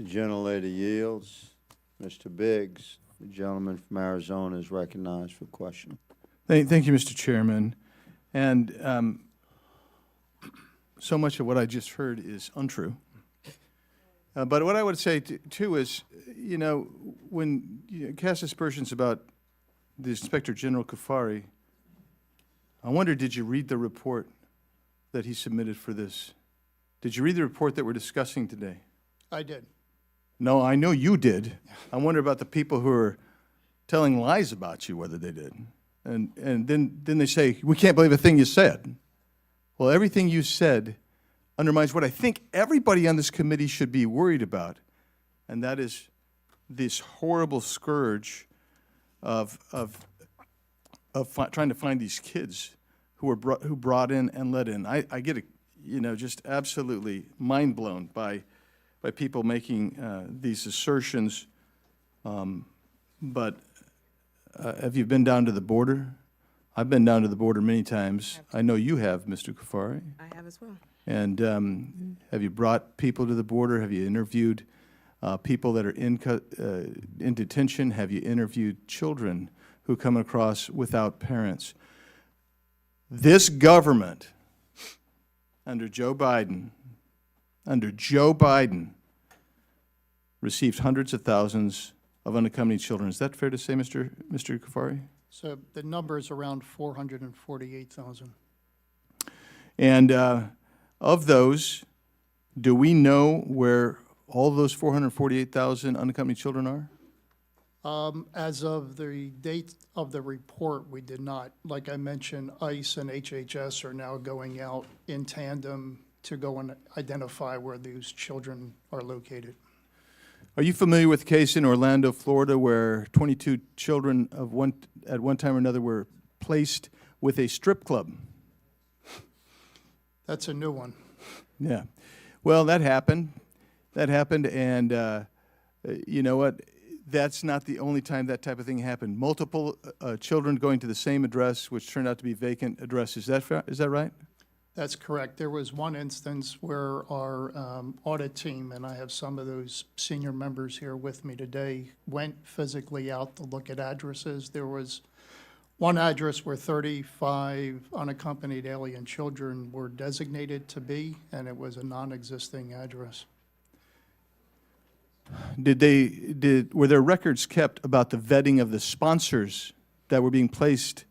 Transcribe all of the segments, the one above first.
The gentlelady yields. Mr. Biggs, the gentleman from Arizona, is recognized for question. Thank you, Mr. Chairman. And so much of what I just heard is untrue. But what I would say, too, is, when you cast aspersions about the Inspector General Kafari, I wonder, did you read the report that he submitted for this? Did you read the report that we're discussing today? I did. No, I know you did. I wonder about the people who are telling lies about you, whether they did. And then they say, we can't believe a thing you said. Well, everything you said undermines what I think everybody on this committee should be worried about, and that is this horrible scourge of trying to find these kids who brought in and let in. I get just absolutely mind blown by people making these assertions. But have you been down to the border? I've been down to the border many times. I know you have, Mr. Kafari. I have as well. And have you brought people to the border? Have you interviewed people that are in detention? Have you interviewed children who come across without parents? This government, under Joe Biden, received hundreds of thousands of unaccompanied children. Is that fair to say, Mr. Kafari? So the number is around 448,000. And of those, do we know where all those 448,000 unaccompanied children are? As of the date of the report, we did not. Like I mentioned, ICE and HHS are now going out in tandem to go and identify where these children are located. Are you familiar with the case in Orlando, Florida, where 22 children at one time or another were placed with a strip club? That's a new one. Yeah. Well, that happened. And you know what? That's not the only time that type of thing happened. Multiple children going to the same address, which turned out to be vacant address. Is that right? That's correct. There was one instance where our audit team, and I have some of those senior members here with me today, went physically out to look at addresses. There was one address where 35 unaccompanied alien children were designated to be, and it was a non-existing address. Were there records kept about the vetting of the sponsors that were being placed,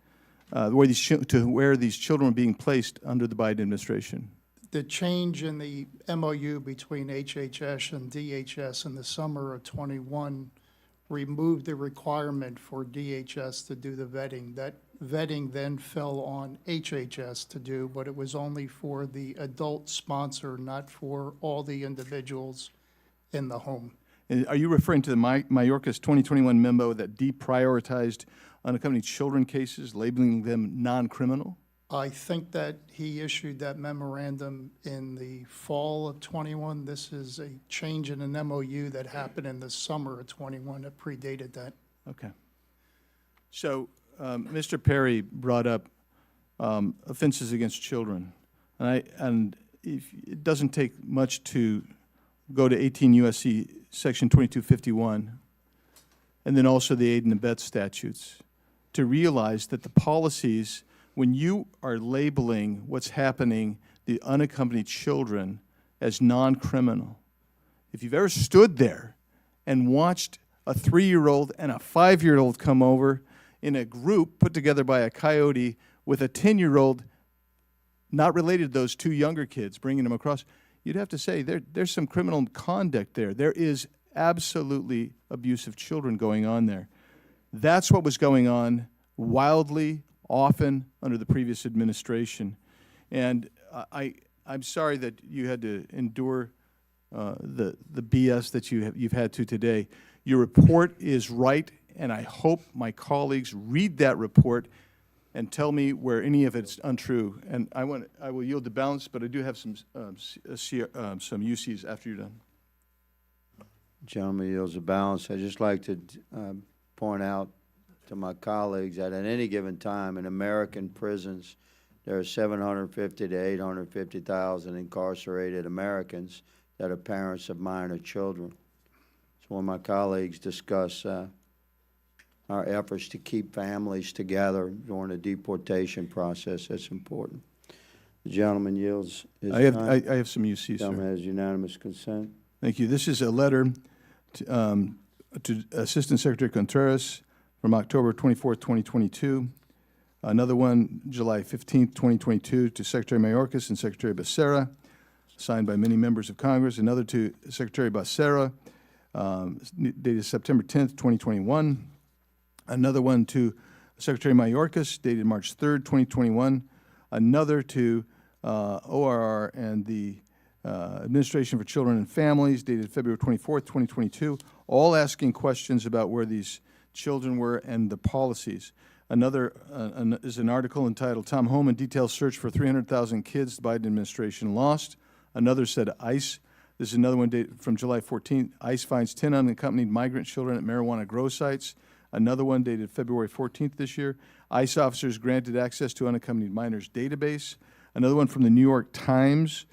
where these children were being placed under the Biden administration? The change in the MOU between HHS and DHS in the summer of '21 removed the requirement for DHS to do the vetting. That vetting then fell on HHS to do, but it was only for the adult sponsor, not for all the individuals in the home. And are you referring to the Mayorkas 2021 memo that deprioritized unaccompanied children cases, labeling them non-criminal? I think that he issued that memorandum in the fall of '21. This is a change in an MOU that happened in the summer of '21 that predated that. Okay. So Mr. Perry brought up offenses against children. And it doesn't take much to go to 18 U.S.C. Section 2251, and then also the aid and abet statutes, to realize that the policies, when you are labeling what's happening, the unaccompanied children, as non-criminal, if you've ever stood there and watched a 3-year-old and a 5-year-old come over in a group put together by a coyote with a 10-year-old not related to those two younger kids, bringing them across, you'd have to say there's some criminal conduct there. There is absolutely abuse of children going on there. That's what was going on wildly, often under the previous administration. And I'm sorry that you had to endure the BS that you've had to today. Your report is right, and I hope my colleagues read that report and tell me where any of it's untrue. And I will yield the balance, but I do have some UCs after you're done. Gentleman yields the balance. I'd just like to point out to my colleagues that at any given time in American prisons, there are 750 to 850,000 incarcerated Americans that are parents of minor children. when my colleagues discuss our efforts to keep families together during the deportation process. That's important. The gentleman yields his I time. have some UC, Gentleman sir. has unanimous consent. Thank you. This is a letter to Assistant Secretary Contreras from October 24th, 2022. Another one, July 15th, 2022, to Secretary Mayorkas and Secretary Becerra, signed by many members of Congress. Another to Secretary Becerra, dated September 10th, 2021. Another one to Secretary Mayorkas, dated March 3rd, 2021. Another to ORR and the Administration for Children and Families, dated February 24th, 2022, all asking questions about where these children were and the policies. Another is an article entitled, Tom Homan Details Search for 300,000 Kids the Biden Administration Lost. Another said ICE. This is another one dated from July 14th. ICE finds 10 unaccompanied migrant children at marijuana grow sites. Another one dated February 14th this year. ICE officers granted access to unaccompanied minors database. Another one from the New York Times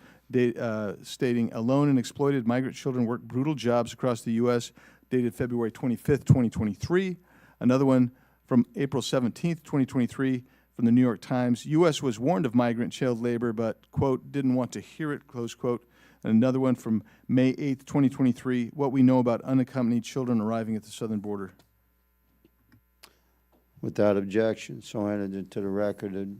stating, alone and exploited migrant children work brutal jobs across the U.S., dated February 25th, 2023. Another one from April 17th, 2023, from the New York Times. U.S. was warned of migrant child labor, but, quote, didn't want to hear it, close quote. And another one from May 8th, 2023, what we know about unaccompanied children arriving at the southern border. Without objection, so entered into the record.